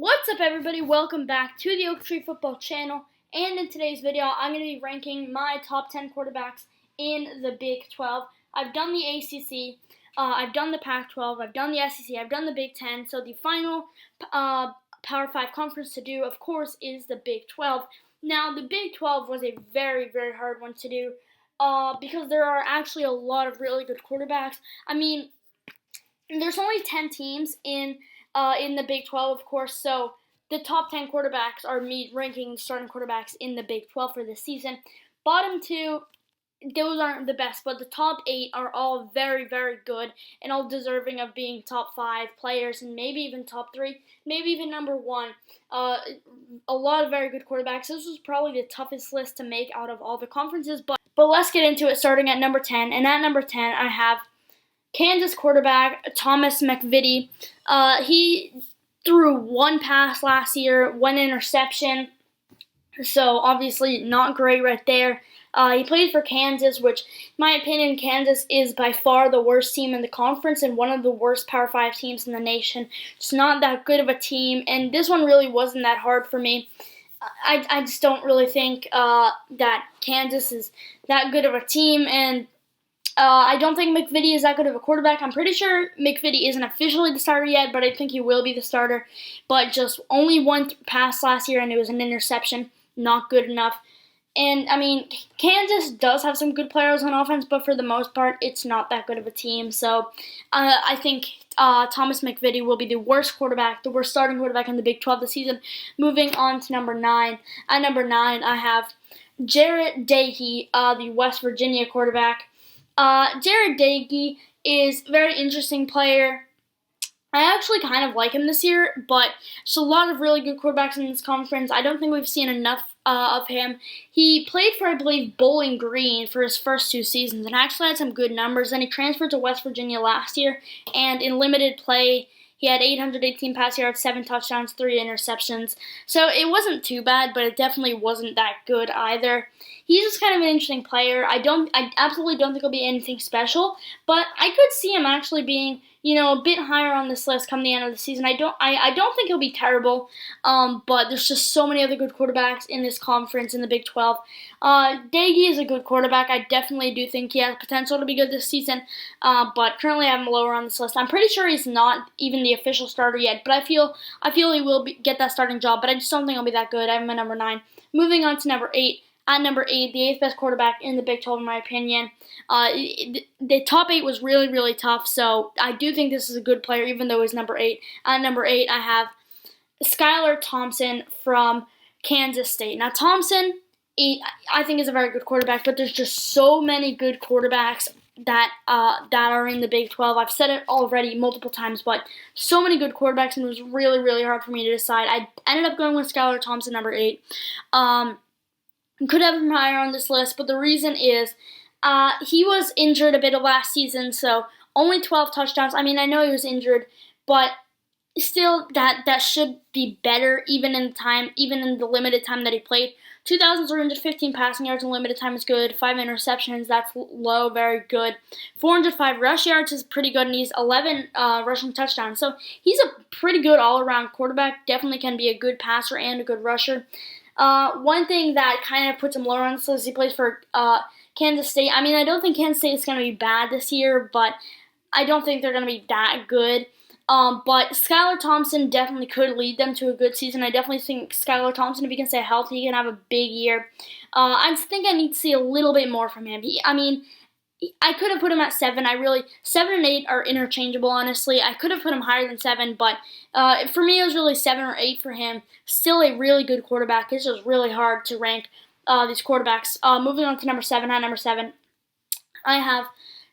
What's up, everybody? Welcome back to the Oak Tree Football channel, and in today's video I'm going to be ranking my top 10 quarterbacks in the Big 12. I've done the ACC, I've done the Pac-12, I've done the SEC, I've done the Big 10, so the final Power 5 conference to do, of course, is the Big 12. Now, the Big 12 was a very, very hard one to do because there are actually a lot of really good quarterbacks. I mean, there's only 10 teams in the Big 12, of course, so the top 10 quarterbacks are me ranking starting quarterbacks in the Big 12 for this season. Bottom two, those aren't the best, but the top 8 are all very, very good and all deserving of being top 5 players and maybe even top 3, maybe even number 1. A lot of very good quarterbacks. This was probably the toughest list to make out of all the conferences, but let's get into it, starting at number 10. And at number 10, I have Kansas quarterback Thomas MacVittie. He threw one pass last year, one interception, so obviously not great right there. He played for Kansas, which, in my opinion, Kansas is by far the worst team in the conference and one of the worst Power 5 teams in the nation. It's not that good of a team, and this one really wasn't that hard for me. I just don't really think that Kansas is that good of a team, and I don't think MacVittie is that good of a quarterback. I'm pretty sure MacVittie isn't officially the starter yet, but I think he will be the starter. But just only one pass last year, and it was an interception. Not good enough. And, I mean, Kansas does have some good players on offense, but for the most part, it's not that good of a team. So I think Thomas MacVittie will be the worst starting quarterback in the Big 12 this season. Moving on to number 9. At number 9, I have Jarret Doege, the West Virginia quarterback. Jarret Doege is a very interesting player. I actually kind of like him this year, but there's a lot of really good quarterbacks in this conference. I don't think we've seen enough of him. He played for, I believe, Bowling Green for his first 2 seasons and actually had some good numbers. Then he transferred to West Virginia last year, and in limited play, he had 818 pass yards, 7 touchdowns, 3 interceptions. So it wasn't too bad, but it definitely wasn't that good either. He's just kind of an interesting player. I absolutely don't think he'll be anything special, but I could see him actually being, a bit higher on this list come the end of the season. I don't think he'll be terrible, but there's just so many other good quarterbacks in this conference in the Big 12. Doege is a good quarterback. I definitely do think he has potential to be good this season, but currently I have him lower on this list. I'm pretty sure he's not even the official starter yet, but I feel he will get that starting job, but I just don't think he'll be that good. I have him at number 9. Moving on to number 8. At number 8, the 8th best quarterback in the Big 12, in my opinion. The top 8 was really, really tough, so I do think this is a good player, even though he's number 8. At number 8, I have Skylar Thompson from Kansas State. Now, Thompson, I think, is a very good quarterback, but there's just so many good quarterbacks that are in the Big 12. I've said it already multiple times, but so many good quarterbacks, and it was really, really hard for me to decide. I ended up going with Skylar Thompson, number 8. Could have him higher on this list, but the reason is he was injured a bit of last season, so only 12 touchdowns. I mean, I know he was injured, but still, that should be better even in the limited time that he played. 2,315 passing yards in limited time is good. 5 interceptions, that's low, very good. 405 rush yards is pretty good, and he's 11 rushing touchdowns. So he's a pretty good all-around quarterback. Definitely can be a good passer and a good rusher. One thing that kind of puts him lower on this list is he plays for Kansas State. I mean, I don't think Kansas State is going to be bad this year, but I don't think they're going to be that good. But Skylar Thompson definitely could lead them to a good season. I definitely think Skylar Thompson, if he can stay healthy, he can have a big year. I just think I need to see a little bit more from him. I could have put him at 7. 7 and 8 are interchangeable, honestly. I could have put him higher than 7, but for me, it was really 7 or 8 for him. Still a really good quarterback. It's just really hard to rank these quarterbacks. Moving on to number 7. At number 7, I have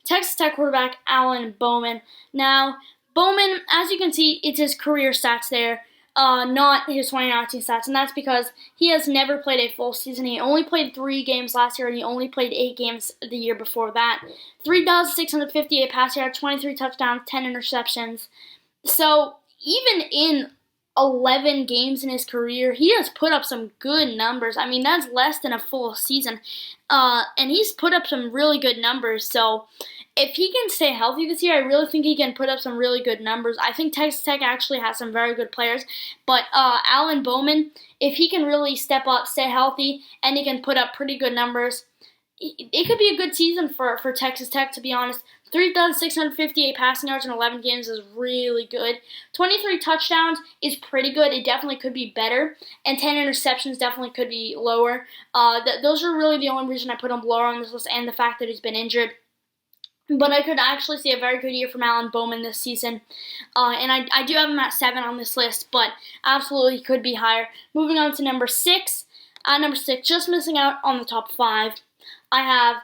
Texas Tech quarterback Bowman. Now, Bowman, as you can see, it's his career stats there. Not his 2019 stats, and that's because he has never played a full season. He only played 3 games last year, and he only played 8 games the year before that. 3,658 pass yards, 23 touchdowns, 10 interceptions. So even in 11 games in his career, he has put up some good numbers. I mean, that's less than a full season. And he's put up some really good numbers. So if he can stay healthy this year, I really think he can put up some really good numbers. I think Texas Tech actually has some very good players. But Alan Bowman, if he can really step up, stay healthy, and he can put up pretty good numbers, it could be a good season for Texas Tech, to be honest. 3,658 passing yards in 11 games is really good. 23 touchdowns is pretty good. It definitely could be better. And 10 interceptions definitely could be lower. Those are really the only reason I put him lower on this list, and the fact that he's been injured. But I could actually see a very good year from Alan Bowman this season. And I do have him at 7 on this list, but absolutely could be higher. Moving on to number 6. At number 6, just missing out on the top 5, I have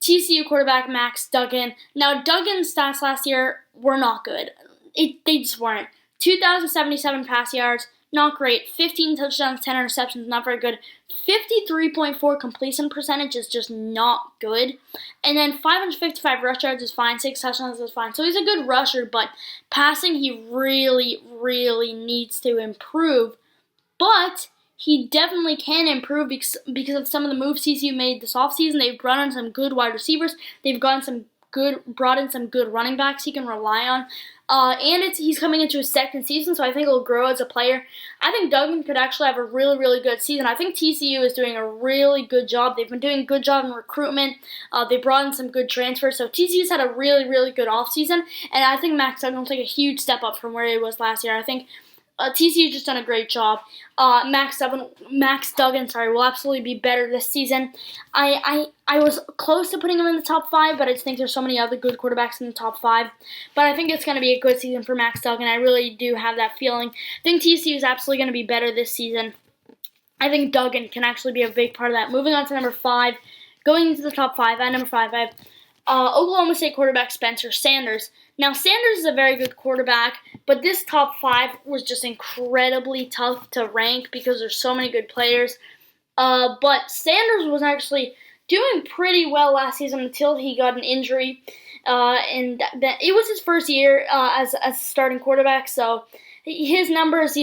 TCU quarterback Max Duggan. Now, Duggan's stats last year were not good. They just weren't. 2,077 pass yards, not great. 15 touchdowns, 10 interceptions, not very good. 53.4 completion percentage is just not good. And then 555 rush yards is fine. 6 touchdowns is fine. So he's a good rusher, but passing he really, really needs to improve. But he definitely can improve because of some of the moves TCU made this offseason. They've brought in some good wide receivers. They've brought in some good running backs he can rely on. And he's coming into his second season, so I think he'll grow as a player. I think Duggan could actually have a really, really good season. I think TCU is doing a really good job. They've been doing a good job in recruitment. They brought in some good transfers. So TCU's had a really, really good offseason. And I think Max Duggan will take a huge step up from where he was last year. I think TCU's just done a great job. Max Duggan, will absolutely be better this season. I was close to putting him in the top 5, but I just think there's so many other good quarterbacks in the top 5. But I think it's going to be a good season for Max Duggan. I really do have that feeling. I think TCU is absolutely going to be better this season. I think Duggan can actually be a big part of that. Moving on to number 5, going into the top 5, at number 5, I have Oklahoma State quarterback Spencer Sanders. Now, Sanders is a very good quarterback, but this top 5 was just incredibly tough to rank because there's so many good players. But Sanders was actually doing pretty well last season until he got an injury. And it was his first year as a starting quarterback, so his numbers,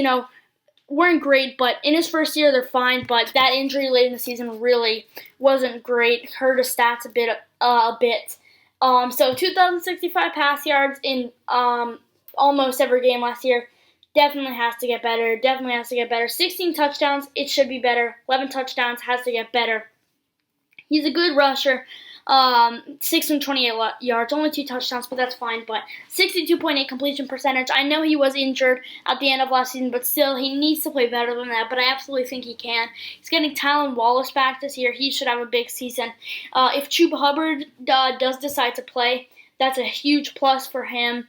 weren't great, but in his first year, they're fine. But that injury late in the season really wasn't great. Hurt his stats a bit. So 2,065 pass yards in almost every game last year. Definitely has to get better. 16 touchdowns, it should be better. 11 touchdowns, has to get better. He's a good rusher. 628 yards, only 2 touchdowns, but that's fine. But 62.8 completion percentage. I know he was injured at the end of last season, but still, he needs to play better than that. But I absolutely think he can. He's getting Talon Wallace back this year. He should have a big season. If Chuba Hubbard does decide to play, that's a huge plus for him.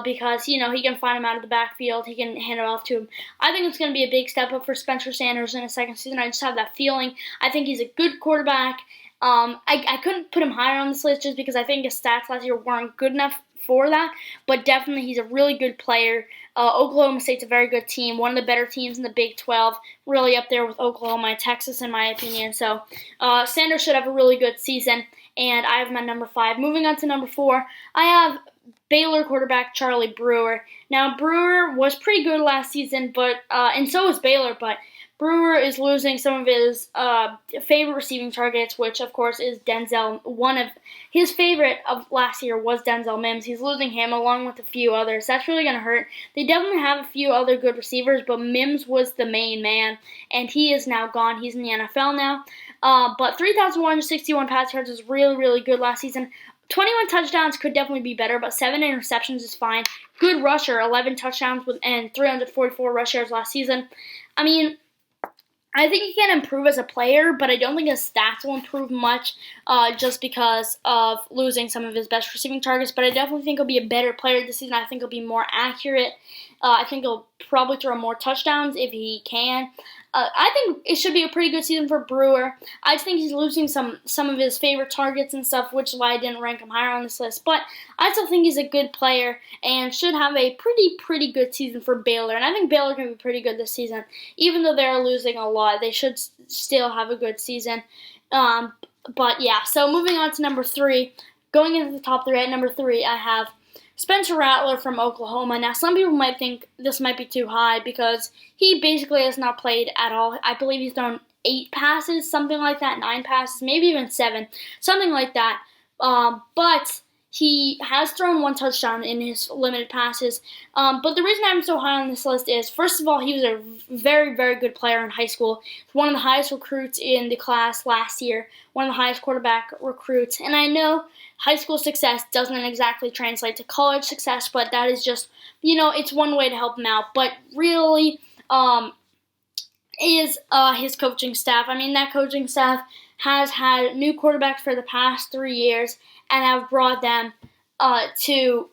Because, he can find him out of the backfield. He can hand it off to him. I think it's going to be a big step up for Spencer Sanders in his second season. I just have that feeling. I think he's a good quarterback. I couldn't put him higher on this list just because I think his stats last year weren't good enough for that, but definitely he's a really good player. Oklahoma State's a very good team, one of the better teams in the Big 12, really up there with Oklahoma and Texas in my opinion. So Sanders should have a really good season, and I have him at number 5. Moving on to number 4, I have Baylor quarterback Charlie Brewer. Now, Brewer was pretty good last season, but and so was Baylor, but Brewer is losing some of his favorite receiving targets, which, of course, is Denzel. One of his favorite of last year was Denzel Mims. He's losing him along with a few others. That's really going to hurt. They definitely have a few other good receivers, but Mims was the main man, and he is now gone. He's in the NFL now. But 3,161 pass yards is really, really good last season. 21 touchdowns could definitely be better, but 7 interceptions is fine. Good rusher, 11 touchdowns and 344 rush yards last season. I mean, I think he can improve as a player, but I don't think his stats will improve much just because of losing some of his best receiving targets. But I definitely think he'll be a better player this season. I think he'll be more accurate. I think he'll probably throw more touchdowns if he can. I think it should be a pretty good season for Brewer. I just think he's losing some of his favorite targets and stuff, which is why I didn't rank him higher on this list. But I still think he's a good player and should have a pretty good season for Baylor. And I think Baylor can be pretty good this season. Even though they're losing a lot, they should still have a good season. But yeah, so moving on to number 3. Going into the top 3, at number 3, I have Spencer Rattler from Oklahoma. Now, some people might think this might be too high because he basically has not played at all. I believe he's thrown 8 passes, something like that, 9 passes, maybe even 7, something like that. But he has thrown 1 touchdown in his limited passes. But the reason I'm so high on this list is, first of all, he was a very, very good player in high school. One of the highest recruits in the class last year, one of the highest quarterback recruits. And I know high school success doesn't exactly translate to college success, but that is just, it's one way to help him out. But really, is his coaching staff. I mean, that coaching staff has had new quarterbacks for the past 3 years and have brought them to,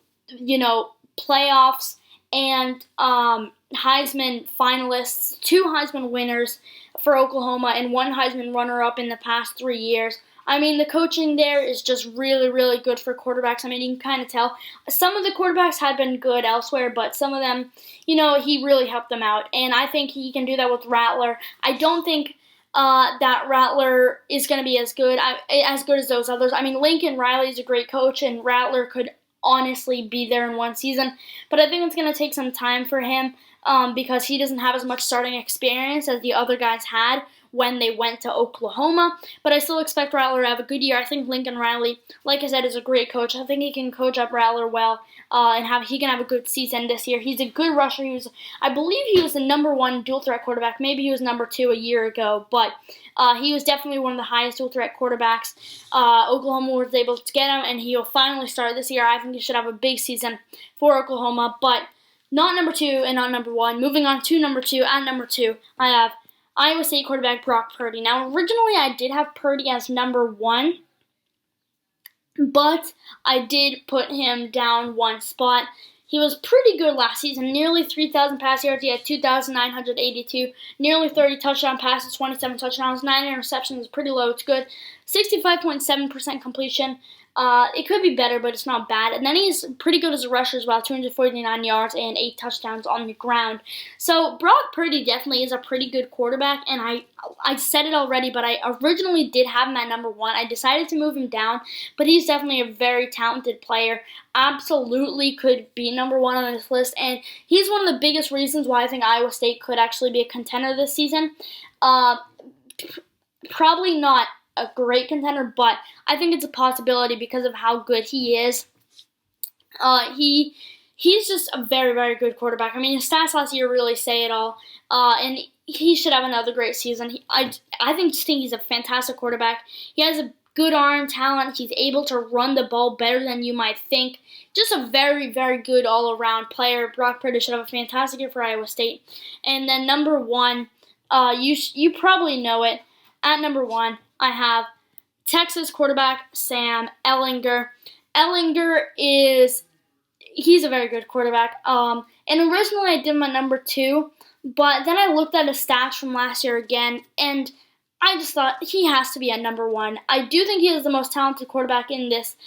playoffs and Heisman finalists, 2 Heisman winners for Oklahoma and 1 Heisman runner-up in the past 3 years. I mean, the coaching there is just really, really good for quarterbacks. I mean, you can kind of tell. Some of the quarterbacks had been good elsewhere, but some of them, he really helped them out. And I think he can do that with Rattler. I don't think that Rattler is going to be as good as those others. I mean, Lincoln Riley is a great coach, and Rattler could honestly be there in one season. But I think it's going to take some time for him because he doesn't have as much starting experience as the other guys had when they went to Oklahoma. But I still expect Rattler to have a good year. I think Lincoln Riley, like I said, is a great coach. I think he can coach up Rattler well and he can have a good season this year. He's a good rusher. I believe he was the number 1 dual threat quarterback. Maybe he was number 2 a year ago, but he was definitely one of the highest dual threat quarterbacks. Oklahoma was able to get him, and he will finally start this year. I think he should have a big season for Oklahoma, but not number 2 and not number 1. Moving on to number 2. At number 2, I have Iowa State quarterback Brock Purdy. Now, originally I did have Purdy as number 1, but I did put him down 1 spot. He was pretty good last season, nearly 3,000 pass yards. He had 2,982, nearly 30 touchdown passes, 27 touchdowns, 9 interceptions. Pretty low. It's good. 65.7% completion. It could be better, but it's not bad. And then he's pretty good as a rusher as well, 249 yards and 8 touchdowns on the ground. So Brock Purdy definitely is a pretty good quarterback, and I said it already, but I originally did have him at number 1. I decided to move him down, but he's definitely a very talented player. Absolutely could be number 1 on this list, and he's one of the biggest reasons why I think Iowa State could actually be a contender this season. Probably not a great contender, but I think it's a possibility because of how good he is. He's just a very, very good quarterback. I mean, his stats last year really say it all, and he should have another great season. I think he's a fantastic quarterback. He has a good arm talent. He's able to run the ball better than you might think. Just a very, very good all-around player. Brock Purdy should have a fantastic year for Iowa State. And then number 1, you probably know it. At number 1, I have Texas quarterback Sam Ehlinger. Ehlinger he's a very good quarterback. And originally I did him at number 2, but then I looked at his stats from last year again, and I just thought he has to be at number 1. I do think he is the most talented quarterback in this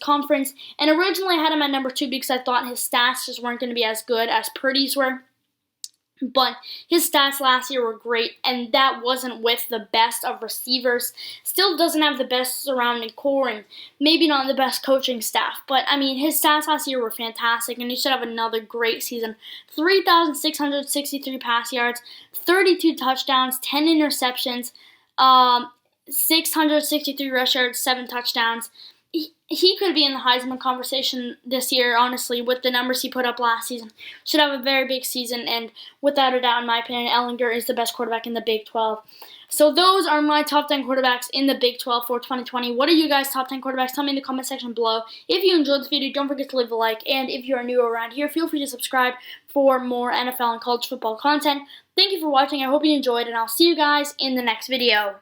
conference. And originally I had him at number 2 because I thought his stats just weren't going to be as good as Purdy's were. But his stats last year were great, and that wasn't with the best of receivers. Still doesn't have the best surrounding core, and maybe not the best coaching staff. But, I mean, his stats last year were fantastic, and he should have another great season. 3,663 pass yards, 32 touchdowns, 10 interceptions, 663 rush yards, 7 touchdowns. He could be in the Heisman conversation this year, honestly, with the numbers he put up last season. Should have a very big season, and without a doubt, in my opinion, Ehlinger is the best quarterback in the Big 12. So those are my top 10 quarterbacks in the Big 12 for 2020. What are you guys' top 10 quarterbacks? Tell me in the comment section below. If you enjoyed this video, don't forget to leave a like, and if you are new around here, feel free to subscribe for more NFL and college football content. Thank you for watching. I hope you enjoyed, and I'll see you guys in the next video.